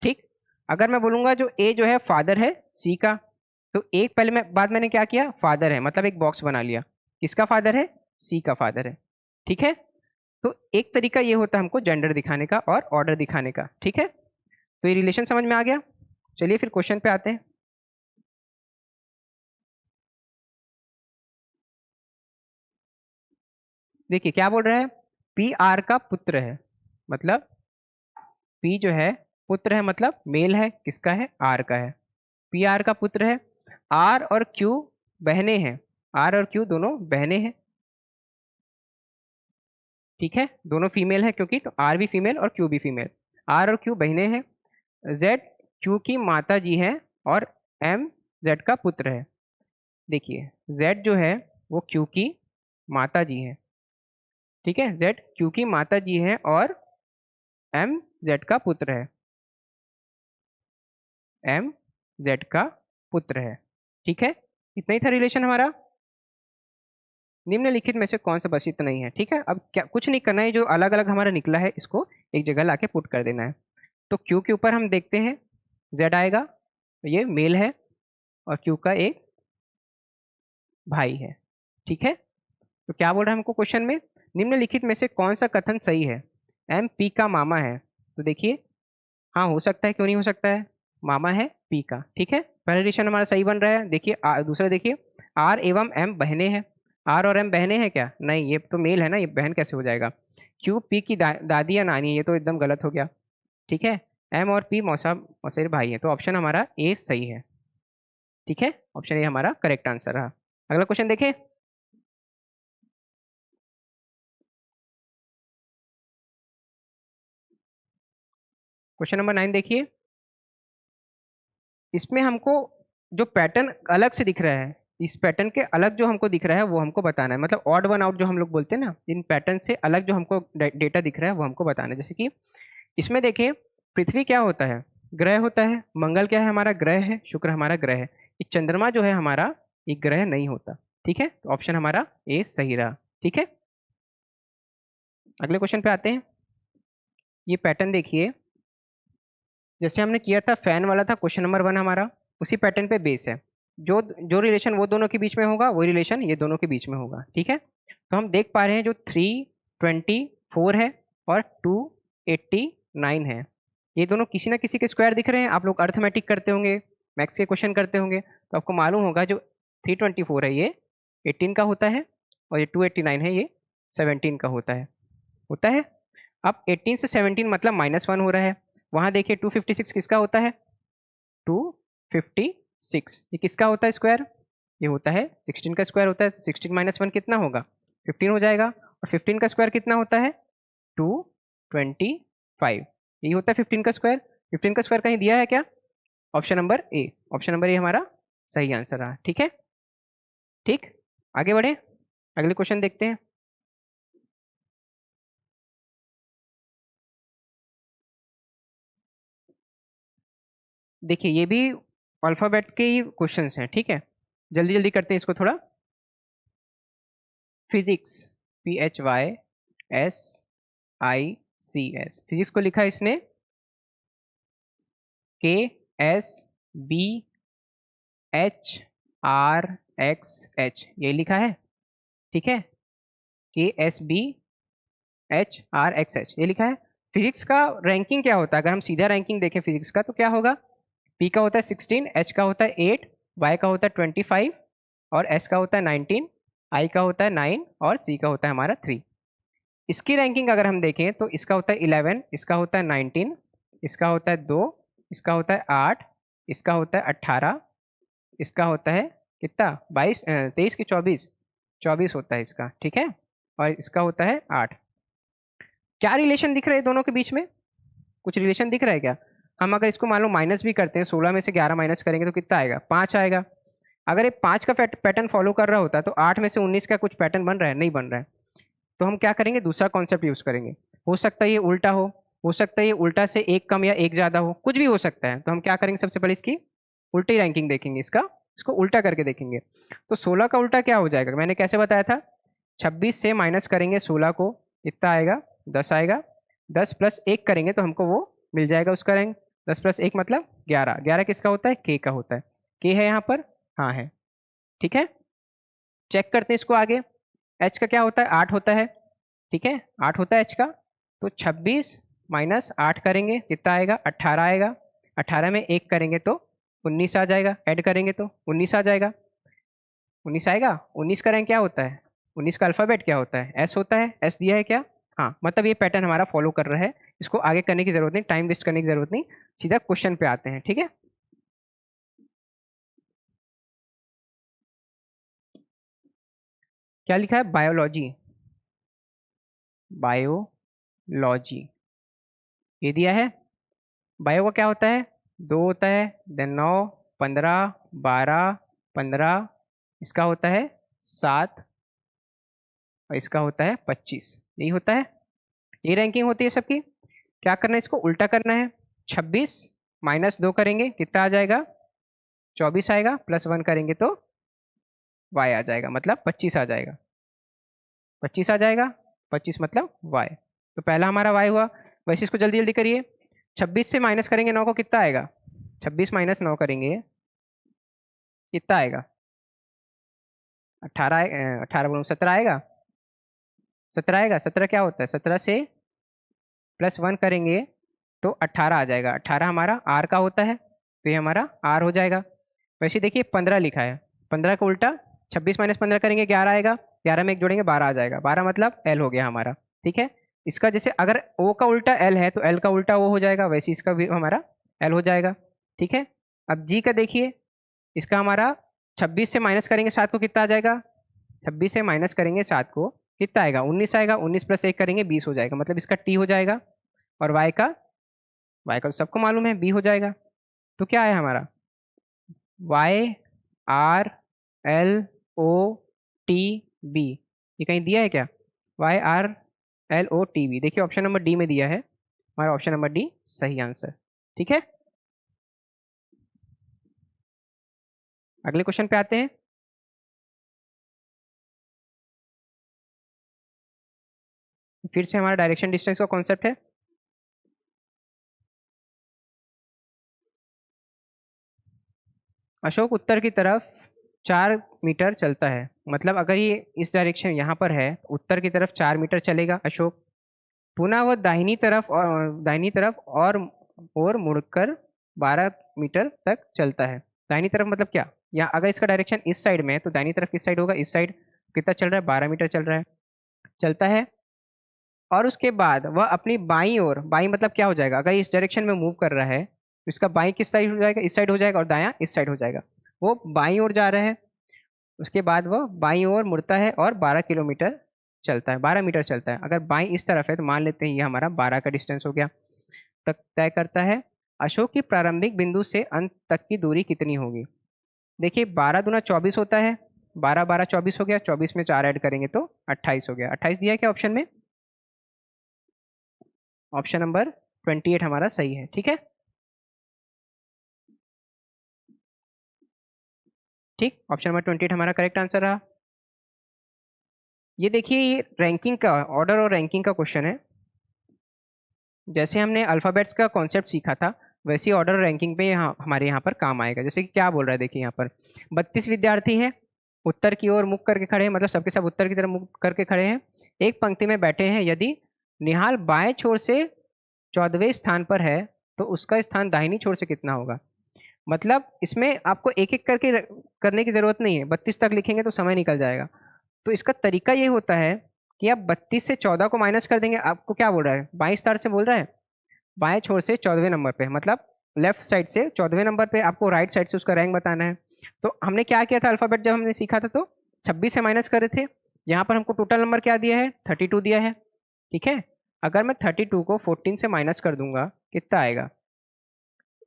ठीक, अगर मैं बोलूंगा जो ए जो है फादर है सी का, तो एक पहले मैं बाद मैंने क्या किया, फादर है मतलब एक बॉक्स बना लिया, किसका फादर है, सी का फादर है। ठीक है, तो एक तरीका ये होता है हमको जेंडर दिखाने का और ऑर्डर दिखाने का। ठीक है, तो ये रिलेशन समझ में आ गया। चलिए फिर क्वेश्चन पे आते हैं। देखिए क्या बोल रहा है, पी आर का पुत्र है, मतलब पी जो है पुत्र है, मतलब मेल है, किसका है, आर का है। पी आर का पुत्र है। आर और क्यू बहने हैं, आर और क्यू दोनों बहने हैं, ठीक है, दोनों फीमेल है क्योंकि, तो आर भी फीमेल और क्यू भी फीमेल। आर और क्यू बहने हैं। जेड क्यू की माता जी है और एम जेड का पुत्र है। देखिए जेड जो है वो क्यू की माता जी है, ठीक है, जेड क्यू की माता जी है और एम जेड का पुत्र है, एम जेड का पुत्र है, ठीक है। इतना ही था रिलेशन हमारा। निम्नलिखित में से कौन सा बस इतना नहीं है, ठीक है। अब क्या कुछ नहीं करना है, जो अलग अलग हमारा निकला है इसको एक जगह लाके पुट कर देना है। तो क्यू के ऊपर हम देखते हैं जेड आएगा, तो ये मेल है और क्यू का एक भाई है, ठीक है। तो क्या बोल रहा है हमको क्वेश्चन में, निम्नलिखित में से कौन सा कथन सही है, एम पी का मामा है। तो देखिए हाँ हो सकता है, क्यों नहीं हो सकता है, मामा है पी का, ठीक है, पहला रिलेशन हमारा सही बन रहा है। देखिए दूसरा देखिए, आर एवं एम बहने हैं, आर और एम बहने हैं क्या, नहीं, ये तो मेल है ना, ये बहन कैसे हो जाएगा। क्यू पी की दादी या नानी है, ये तो एकदम गलत हो गया, ठीक है। एम और पी मौसा मौसेर भाई है, तो ऑप्शन हमारा ए सही है, ठीक है, ऑप्शन ए हमारा करेक्ट आंसर रहा। अगला क्वेश्चन देखें। क्वेश्चन नंबर 9 देखिए, इसमें हमको जो पैटर्न अलग से दिख रहा है, इस पैटर्न के अलग जो हमको दिख रहा है वो हमको बताना है, मतलब ऑड वन आउट जो हम लोग बोलते हैं ना, इन पैटर्न से अलग जो हमको डेटा दिख रहा है वो हमको बताना है। जैसे कि इसमें देखिए, पृथ्वी क्या होता है, ग्रह होता है, मंगल क्या है हमारा, ग्रह है, शुक्र हमारा ग्रह है, ये चंद्रमा जो है हमारा एक ग्रह नहीं होता, ठीक है, तो ऑप्शन हमारा ए सही रहा, ठीक है। अगले क्वेश्चन पे आते हैं। ये पैटर्न देखिए, जैसे हमने किया था फैन वाला था क्वेश्चन नंबर 1 हमारा, उसी पैटर्न पे बेस है। जो जो रिलेशन वो दोनों के बीच में होगा वही रिलेशन ये दोनों के बीच में होगा, ठीक है। तो हम देख पा रहे हैं जो 324 है और 289 है, ये दोनों किसी ना किसी के स्क्वायर दिख रहे हैं। आप लोग अर्थमेटिक करते होंगे, मैथ्स के क्वेश्चन करते होंगे, तो आपको मालूम होगा जो 324 है ये 18 का होता है और ये 289 है ये 17 का होता है। अब 18 से 17 मतलब -1 हो रहा है। वहां देखिए 256 किसका होता है, 256 ये किसका होता है स्क्वायर, ये होता है 16 का स्क्वायर होता है, तो 16 -1 कितना होगा, 15 हो जाएगा। और 15 का स्क्वायर कितना होता है, 225, यही होता है 15 का स्क्वायर। 15 का स्क्वायर कहीं दिया है क्या, option number A, option number A हमारा सही आंसर रहा, ठीक है। ठीक, आगे बढ़े, अगले क्वेश्चन देखते हैं। देखिए ये भी अल्फाबेट के ही क्वेश्चंस हैं, ठीक है, जल्दी जल्दी करते हैं इसको थोड़ा। फिजिक्स, PHYSICS, फिजिक्स को लिखा इसने KSBHRXH, ये लिखा है, ठीक है, KSBHRXH ये लिखा है। फिजिक्स का रैंकिंग क्या होता है, अगर हम सीधा रैंकिंग देखें फिजिक्स का तो क्या होगा, P का होता है 16, H का होता है 8, Y का होता है 25 और S का होता है 19, I का होता है 9 और C का होता है हमारा 3। इसकी रैंकिंग अगर हम देखें तो इसका होता है 11, इसका होता है 19, इसका होता है 2, इसका होता है 8, इसका होता है 18, इसका होता है कितना 22 23 की 24, 24 होता है इसका, ठीक है, और इसका होता है 8। क्या रिलेशन दिख रहा है दोनों के बीच में, कुछ रिलेशन दिख रहा है क्या। हम अगर इसको मान लो माइनस भी करते हैं, 16 में से 11 माइनस करेंगे तो कितना आएगा, 5 आएगा। अगर ये 5 का पैटर्न फॉलो कर रहा होता तो 8 में से 19 का कुछ पैटर्न बन रहा है, नहीं बन रहा है। तो हम क्या करेंगे, दूसरा कॉन्सेप्ट यूज करेंगे, हो सकता है ये उल्टा हो सकता है ये उल्टा से एक कम या एक ज्यादा हो, कुछ भी हो सकता है। तो हम क्या करेंगे, सबसे पहले इसकी उल्टी रैंकिंग देखेंगे, इसको उल्टा करके देखेंगे। तो 16 का उल्टा क्या हो जाएगा, मैंने कैसे बताया था, 26 से माइनस करेंगे 16 को, कितना आएगा, 10 आएगा। 10 प्लस 1 करेंगे तो हमको वो मिल जाएगा उसका रैंक, 10 प्लस 1 मतलब 11, 11 किसका होता है, के का होता है, के है यहाँ पर, हाँ है, ठीक है। चेक करते हैं इसको आगे, एच का क्या होता है, 8 होता है, ठीक है, 8 होता है एच का। तो 26 माइनस 8 करेंगे कितना आएगा, 18 आएगा। 18 में 1 करेंगे तो 19 आ जाएगा, ऐड करेंगे तो 19 आ जाएगा, 19 आएगा। 19 का रैंक क्या होता है, 19 का अल्फाबेट क्या होता है? एस होता है। एस दिया है क्या? हाँ, मतलब ये पैटर्न हमारा फॉलो कर रहा है। इसको आगे करने की जरूरत नहीं, टाइम वेस्ट करने की जरूरत नहीं, सीधा क्वेश्चन पे आते हैं। ठीक है, क्या लिखा है? बायोलॉजी। बायोलॉजी ये दिया है। बायो का क्या होता है? 2 होता है, देन 9, 15, 12, 15, इसका होता है 7, और इसका होता है 25। यही होता है, ये रैंकिंग होती है सबकी। क्या करना है? इसको उल्टा करना है। 26 -2 करेंगे, कितना आ जाएगा? 24 आएगा, +1 करेंगे तो y आ जाएगा, मतलब 25 आ जाएगा। 25 आ जाएगा, 25 मतलब y। तो पहला हमारा y हुआ। वैसे इसको जल्दी जल्दी करिए। 26 से माइनस करेंगे 9 को, कितना आएगा? 26 -9 करेंगे, कितना आएगा? 18, 18 बोलो 17 आएगा। 17 आएगा। 17 क्या होता है? 17 से +1 करेंगे तो 18 आ जाएगा। 18 हमारा r का होता है, तो ये हमारा r हो जाएगा। वैसे देखिए 15 लिखा है, 15 का उल्टा 26 -15 करेंगे 11 आएगा, 11 में एक जोड़ेंगे 12 आ जाएगा, 12 मतलब l हो गया हमारा। ठीक है, इसका जैसे अगर o का उल्टा l है तो l का उल्टा o हो जाएगा, वैसे इसका भी हमारा l हो जाएगा। ठीक है, अब g का देखिए, इसका हमारा 26 से माइनस करेंगे 7 को, कितना आ जाएगा? 26 से माइनस करेंगे 7 को, कितना आएगा? 19 आएगा। 19 + 1 करेंगे 20 हो जाएगा, मतलब इसका t हो जाएगा। और y का तो सबको मालूम है, b हो जाएगा। तो क्या है हमारा? YRLOTB, ये कहीं दिया है क्या? YRLOTB देखिए, ऑप्शन नंबर डी में दिया है। हमारा ऑप्शन नंबर डी सही आंसर। ठीक है, अगले क्वेश्चन पे आते हैं। फिर से हमारा डायरेक्शन डिस्टेंस का कॉन्सेप्ट है। अशोक उत्तर की तरफ 4 मीटर चलता है, मतलब अगर ये इस डायरेक्शन यहाँ पर है, उत्तर की तरफ 4 मीटर चलेगा अशोक। पुनः वह दाहिनी तरफ और मुड़कर 12 मीटर तक चलता है। दाहिनी तरफ मतलब क्या? या अगर इसका डायरेक्शन इस साइड में है तो दाहिनी तरफ किस साइड होगा? इस साइड। कितना चल रहा है? 12 मीटर चल रहा है, चलता है। और उसके बाद वह अपनी बाईं ओर, बाईं मतलब क्या हो जाएगा? अगर इस डायरेक्शन में मूव कर रहा है तो इसका बाईं किस साइड हो जाएगा? इस साइड हो जाएगा, और दायां इस साइड हो जाएगा। वो बाईं ओर जा रहा है, उसके बाद वह बाईं ओर मुड़ता है और 12 किलोमीटर चलता है, 12 मीटर चलता है। अगर बाईं इस तरफ है तो मान लेते हैं ये हमारा 12 का डिस्टेंस हो गया। तक तय करता है अशोक की प्रारंभिक बिंदु से अंत तक की दूरी कितनी होगी? देखिए 12 × 2 = 24 होता है, 12 12 24 हो गया, 24 में 4 ऐड करेंगे तो 28 हो गया। 28 दिया है क्या ऑप्शन में? ऑप्शन नंबर 28 हमारा सही है। ठीक है, ठीक, ऑप्शन नंबर 28 हमारा करेक्ट आंसर रहा। ये देखिए, ये रैंकिंग का ऑर्डर और रैंकिंग का क्वेश्चन है। जैसे हमने अल्फ़ाबेट्स का कॉन्सेप्ट सीखा था, वैसे ही ऑर्डर रैंकिंग पे यहाँ हमारे यहाँ पर काम आएगा। जैसे कि क्या बोल रहा है, देखिए यहाँ पर 32 विद्यार्थी हैं, उत्तर की ओर मुख करके खड़े हैं, मतलब सबके सब उत्तर की तरफ मुख करके खड़े हैं, एक पंक्ति में बैठे हैं। यदि निहाल बाएं छोर से 14वें स्थान पर है तो उसका स्थान दाहिनी छोर से कितना होगा? मतलब इसमें आपको एक एक करके करने की जरूरत नहीं है, 32 तक लिखेंगे तो समय निकल जाएगा। तो इसका तरीका ये होता है कि आप 32 से 14 को माइनस कर देंगे। आपको क्या बोल रहा है? बाईं स्थान से बोल रहा है, बाएं छोर से 14वें नंबर पे, मतलब लेफ्ट साइड से 14वें नंबर पे आपको राइट साइड से उसका रैंक बताना है। तो हमने क्या किया था अल्फाबेट जब हमने सीखा था, तो 26 से माइनस करे थे। यहाँ पर हमको टोटल नंबर क्या दिया है? 32 दिया है। ठीक है, अगर मैं 32 को 14 से माइनस कर दूंगा, कितना आएगा?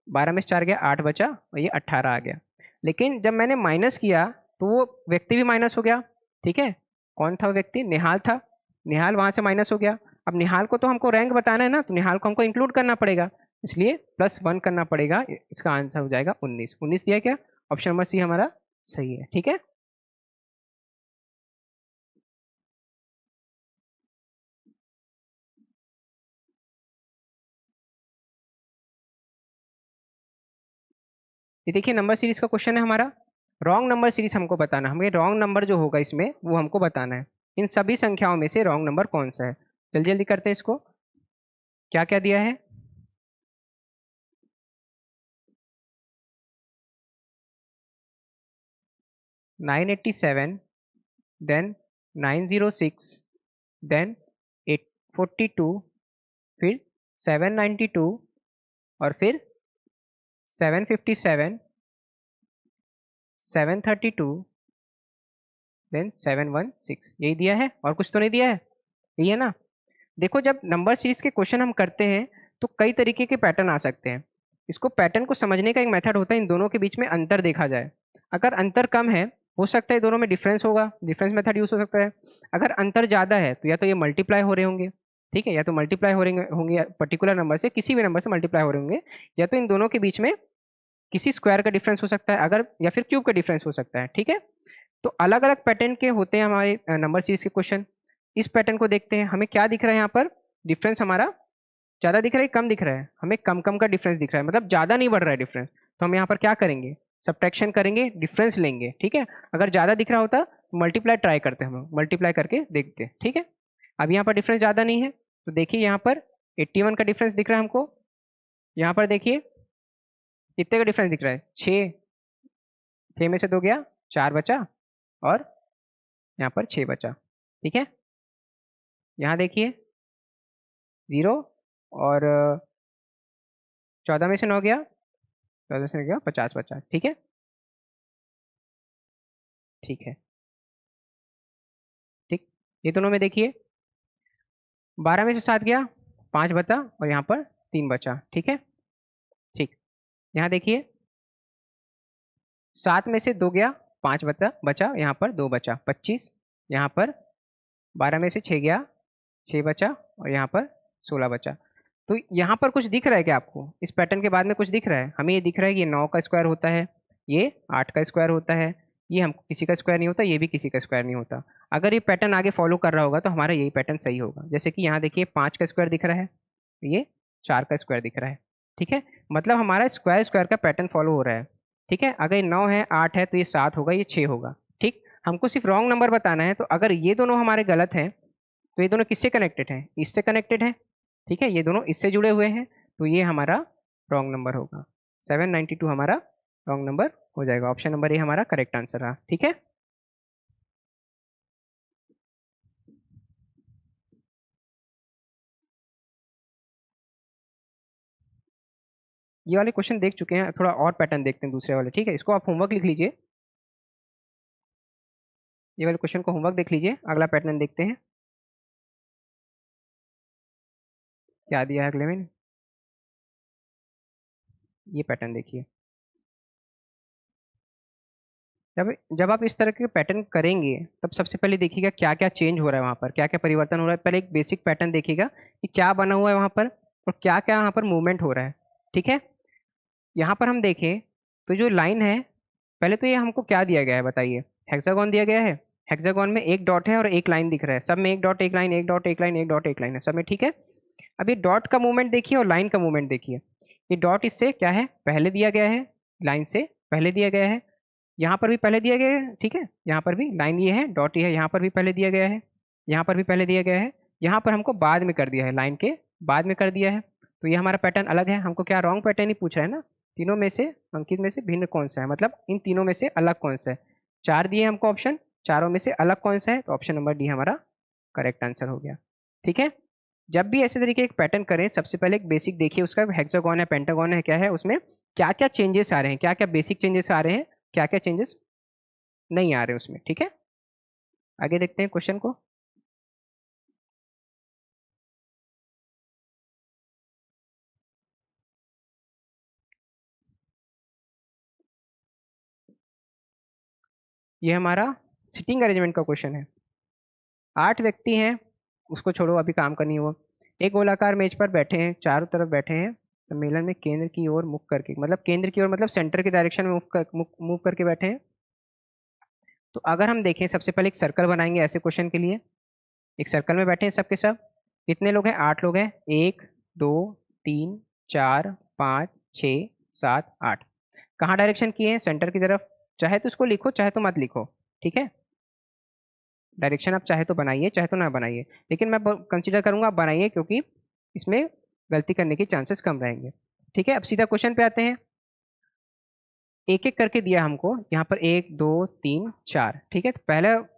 12 में से 4 गया, 8 बचा, और ये 18 आ गया। लेकिन जब मैंने माइनस किया तो वो व्यक्ति भी माइनस हो गया। ठीक है, कौन था वो व्यक्ति? निहाल था। निहाल वहां से माइनस हो गया। अब निहाल को तो हमको रैंक बताना है ना, तो निहाल को हमको इंक्लूड करना पड़ेगा, इसलिए +1 करना पड़ेगा। इसका आंसर हो जाएगा 19। 19 दिया क्या? ऑप्शन नंबर सी हमारा सही है। ठीक है, ये देखिए नंबर सीरीज का क्वेश्चन है हमारा। रॉन्ग नंबर सीरीज हमको बताना, हमें रॉन्ग नंबर जो होगा इसमें वो हमको बताना है। इन सभी संख्याओं में से रॉन्ग नंबर कौन सा है? जल्दी जल्दी करते हैं इसको। क्या क्या दिया है? 987, देन 906, देन 842, फिर 792 और फिर 757, 732, देन 716। यही दिया है और कुछ तो नहीं दिया है, यही है ना। देखो जब नंबर सीरीज के क्वेश्चन हम करते हैं तो कई तरीके के पैटर्न आ सकते हैं। इसको पैटर्न को समझने का एक मेथड होता है, इन दोनों के बीच में अंतर देखा जाए। अगर अंतर कम है, हो सकता है दोनों में डिफरेंस होगा, डिफरेंस मेथड यूज हो सकता है। अगर अंतर ज़्यादा है तो या तो ये मल्टीप्लाई हो रहे होंगे, ठीक है, या तो मल्टीप्लाई हो रहे होंगे पर्टिकुलर नंबर से, किसी भी नंबर से मल्टीप्लाई हो रहे होंगे, या तो इन दोनों के बीच में किसी स्क्वायर का डिफरेंस हो सकता है, अगर या फिर क्यूब का डिफरेंस हो सकता है, ठीक है। तो अलग अलग पैटर्न के होते हैं हमारे नंबर सीरीज के क्वेश्चन। इस पैटर्न को देखते हैं, हमें क्या दिख रहा है यहाँ पर, डिफरेंस हमारा ज़्यादा दिख रहा है कम दिख रहा है, हमें कम कम का डिफरेंस दिख रहा है, मतलब ज़्यादा नहीं बढ़ रहा है डिफरेंस। तो हम यहाँ पर क्या करेंगे, सब्ट्रैक्शन करेंगे, डिफरेंस लेंगे, ठीक है। अगर ज़्यादा दिख रहा होता तो मल्टीप्लाई ट्राई करते हैं, हम मल्टीप्लाई करके देखते हैं, ठीक है। अब यहाँ पर डिफरेंस ज़्यादा नहीं है, तो देखिए यहाँ पर 81 का डिफरेंस दिख रहा है हमको। यहाँ पर देखिए कितने का डिफरेंस दिख रहा है, 6, 6 में से 2 गया, 4 बचा, और यहाँ पर 6 बचा, ठीक है। यहाँ देखिए 0, और 14 में से 9 गया, 14 से गया 50 बचा, ठीक है। ठीक है, ठीक। ये दोनों में देखिए 12 में से 7 गया, 5 बचा, और यहाँ पर 3 बचा, ठीक है। ठीक, यहाँ देखिए 7 में से 2 गया, 5 बचा बचा, यहाँ पर 2 बचा, 25। यहाँ पर 12 में से 6 गया, 6 बचा, और यहाँ पर 16 बचा। तो यहाँ पर कुछ दिख रहा है क्या आपको, इस पैटर्न के बाद में कुछ दिख रहा है? हमें ये दिख रहा है कि ये 9 का स्क्वायर होता है, ये 8 का स्क्वायर होता है, ये हमको किसी का स्क्वायर नहीं होता, ये भी किसी का स्क्वायर नहीं होता। अगर ये पैटर्न आगे फॉलो कर रहा होगा तो हमारा यही पैटर्न सही होगा। जैसे कि यहाँ देखिए 5 का स्क्वायर दिख रहा है, ये 4 का स्क्वायर दिख रहा है, ठीक है। मतलब हमारा स्क्वायर स्क्वायर का पैटर्न फॉलो हो रहा है, ठीक है। अगर ये 9 है, 8 है, तो ये 7 होगा, ये 6 होगा, ठीक। हमको सिर्फ रॉन्ग नंबर बताना है, तो अगर ये दोनों हमारे गलत हैं तो ये दोनों किससे कनेक्टेड हैं, इससे कनेक्टेड है, ठीक है। ये दोनों इससे जुड़े हुए हैं, तो ये हमारा रॉन्ग नंबर होगा। 792 हमारा रॉन्ग नंबर हो जाएगा। ऑप्शन नंबर ए हमारा करेक्ट आंसर रहा, ठीक है। ये वाले क्वेश्चन देख चुके हैं, थोड़ा और पैटर्न देखते हैं दूसरे वाले, ठीक है। इसको आप होमवर्क लिख लीजिए, ये वाले क्वेश्चन को होमवर्क देख लीजिए। अगला पैटर्न देखते हैं क्या दिया है अगले में। ये पैटर्न देखिए, जब जब आप इस तरह के पैटर्न करेंगे तब सबसे पहले देखिएगा क्या क्या चेंज हो रहा है वहाँ पर, क्या क्या परिवर्तन हो रहा है। पहले एक बेसिक पैटर्न देखिएगा कि क्या बना हुआ है वहाँ पर और क्या क्या वहाँ पर मूवमेंट हो रहा है, ठीक है। यहाँ पर हम देखें तो जो लाइन है, पहले तो ये हमको क्या दिया गया है बताइए, हेक्सागोन दिया गया है। हेक्सागोन में एक डॉट है और एक लाइन दिख रहा है, सब में एक डॉट एक लाइन, एक डॉट एक लाइन, एक डॉट एक लाइन है सब में, ठीक है। अब ये डॉट का मूवमेंट देखिए और लाइन का मूवमेंट देखिए। ये डॉट इससे क्या है, पहले दिया गया है, लाइन से पहले दिया गया है, यहाँ पर भी पहले दिया गया है, ठीक है। यहाँ पर भी लाइन ये है, डॉट ये है, यहाँ पर भी पहले दिया गया है, यहाँ पर भी पहले दिया गया है, यहाँ पर हमको बाद में कर दिया है, लाइन के बाद में कर दिया है। तो ये हमारा पैटर्न अलग है, हमको क्या रॉन्ग पैटर्न ही पूछ रहा है ना। तीनों में से अंकित में से भिन्न कौन सा है, मतलब इन तीनों में से अलग कौन सा है। 4 दिए हमको ऑप्शन, चारों में से अलग कौन सा है, तो ऑप्शन नंबर डी हमारा करेक्ट आंसर हो गया, ठीक है। जब भी ऐसे तरीके एक पैटर्न करें, सबसे पहले एक बेसिक देखिए उसका, हेक्सागोन है, पेंटागोन है, क्या है उसमें, क्या क्या चेंजेस आ रहे हैं, क्या क्या बेसिक चेंजेस आ रहे हैं, क्या क्या चेंजेस नहीं आ रहे उसमें, ठीक है। आगे देखते हैं क्वेश्चन को। ये हमारा सिटिंग अरेंजमेंट का क्वेश्चन है। 8 व्यक्ति हैं, उसको छोड़ो अभी काम करनी है वो। एक गोलाकार मेज पर बैठे हैं, चारों तरफ बैठे हैं, सम्मेलन में केंद्र की ओर मुख करके, मतलब केंद्र की ओर मतलब सेंटर के डायरेक्शन में मूव करके बैठे हैं। तो अगर हम देखें सबसे पहले एक सर्कल बनाएंगे ऐसे क्वेश्चन के लिए। एक सर्कल में बैठे हैं सबके सब, कितने लोग हैं, 8 लोग हैं, 1 2 3 4 5 6 7 8। कहाँ डायरेक्शन किए हैं, सेंटर की तरफ। चाहे तो इसको लिखो, चाहे तो मत लिखो, ठीक है। डायरेक्शन आप चाहे तो बनाइए, चाहे तो ना बनाइए, लेकिन मैं कंसीडर करूंगा आप बनाइए, क्योंकि इसमें गलती करने के चांसेस कम रहेंगे, ठीक है। अब सीधा क्वेश्चन पे आते हैं। एक एक करके दिया हमको, यहाँ पर 1 2 3 4, ठीक है। तो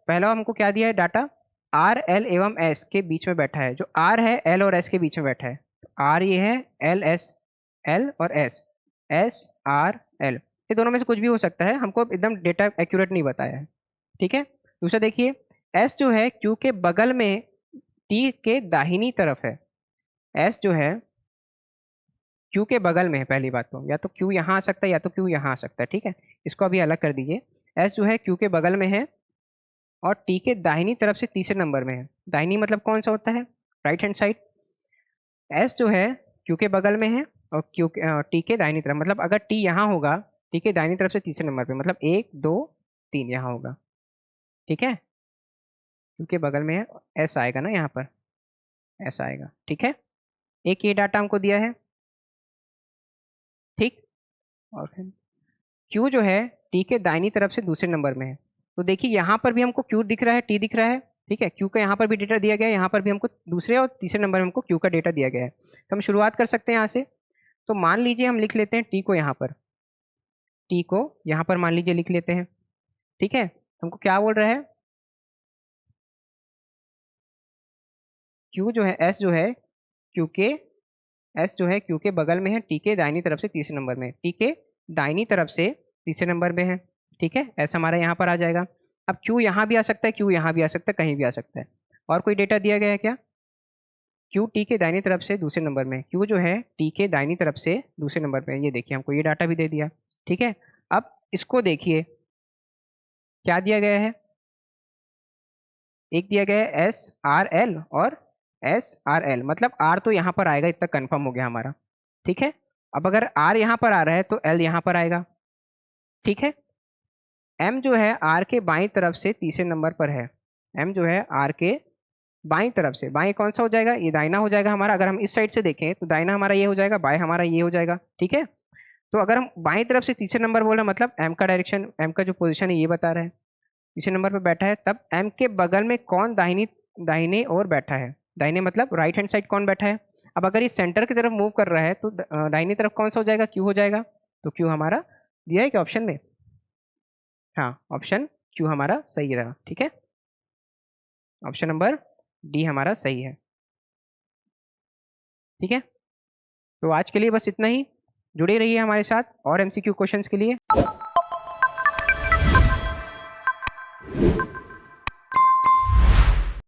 पहला हमको क्या दिया है डाटा, आर एल एवं एस के बीच में बैठा है, जो आर है एल और एस के बीच में बैठा है। तो आर ये है, एल एस, एल और एस, एस आर एल, ये दोनों में से कुछ भी हो सकता है, हमको एकदम डेटा एक्यूरेट नहीं बताया है, ठीक है। दूसरा देखिए, एस जो है क्यू के बगल में टी के दाहिनी तरफ है। एस जो है क्यू के बगल में है, पहली बात तो, या तो क्यू यहाँ आ सकता है या तो क्यू यहाँ आ सकता है, ठीक है। इसको अभी अलग कर दीजिए। एस जो है क्यू के बगल में है और टी के दाहिनी तरफ से तीसरे नंबर में है। दाहिनी मतलब कौन सा होता है, राइट हैंड साइड। एस जो है क्यू के बगल में है और टी के दाहिनी तरफ, मतलब अगर टी यहाँ होगा, टी के दाहिनी तरफ से तीसरे नंबर पे, मतलब 1 2 3 यहाँ होगा, ठीक है। क्यू के बगल में है, एस आएगा ना यहाँ पर, एस आएगा, ठीक है। एक ये डाटा हमको दिया है, ठीक। और फिर क्यू जो है टी के दाहिनी तरफ से दूसरे नंबर में है। तो देखिए यहाँ पर भी हमको क्यू दिख रहा है, टी दिख रहा है, ठीक है। क्यू का यहाँ पर भी डेटा दिया गया है, यहाँ पर भी हमको दूसरे और तीसरे नंबर में हमको क्यू का डेटा दिया गया है। तो हम शुरुआत कर सकते हैं यहाँ से। तो मान लीजिए हम लिख लेते हैं टी को यहाँ पर, टी को यहाँ पर मान लीजिए लिख लेते हैं, ठीक है। हमको क्या बोल रहा है, क्यू जो है, एस जो है क्यू के, एस जो है क्यू के बगल में है, टी के दाहिनी तरफ से तीसरे नंबर में है, टी के दाहिनी तरफ से तीसरे नंबर में है, ठीक है। ऐसा हमारा यहाँ पर आ जाएगा। अब क्यू यहाँ भी आ सकता है, क्यू यहाँ भी आ सकता है, कहीं भी आ सकता है। और कोई डेटा दिया गया है क्या, क्यू टी के दाहिनी तरफ से दूसरे नंबर में, क्यू जो है टी के दाहिनी तरफ से दूसरे नंबर पे है, ये देखिए हमको ये डाटा भी दे दिया, ठीक है। अब इसको देखिए क्या दिया गया है, एक दिया गया है एस आर एल और एस आर एल, मतलब आर तो यहाँ पर आएगा, इतना कंफर्म हो गया हमारा, ठीक है। अब अगर आर यहाँ पर आ रहा है तो एल यहाँ पर आएगा, ठीक है। एम जो है आर के बाईं तरफ से तीसरे नंबर पर है, एम जो है आर के बाईं तरफ से, बाईं कौन सा हो जाएगा, ये दाहिना हो जाएगा हमारा। अगर हम इस साइड से देखें तो दाहिना हमारा ये हो जाएगा, बाएं हमारा ये हो जाएगा, ठीक है। तो अगर हम बाईं तरफ से तीसरे नंबर बोल रहे हैं, मतलब एम का डायरेक्शन, एम का जो पोजीशन है ये बता रहा है, तीसरे नंबर पर बैठा है, तब एम के बगल में कौन दाहिनी दाहिने ओर बैठा है, दाहिने मतलब राइट हैंड साइड कौन बैठा है। अब अगर ये सेंटर की तरफ मूव कर रहा है तो दाहिनी तरफ कौन सा हो जाएगा, क्यू हो जाएगा। तो क्यू हमारा दिया है कि ऑप्शन में, हाँ ऑप्शन क्यू हमारा सही रहा, ठीक है। ऑप्शन नंबर डी हमारा सही है, ठीक है। तो आज के लिए बस इतना ही, जुड़े रहिए हमारे साथ और एमसीक्यू क्वेश्चंस के लिए।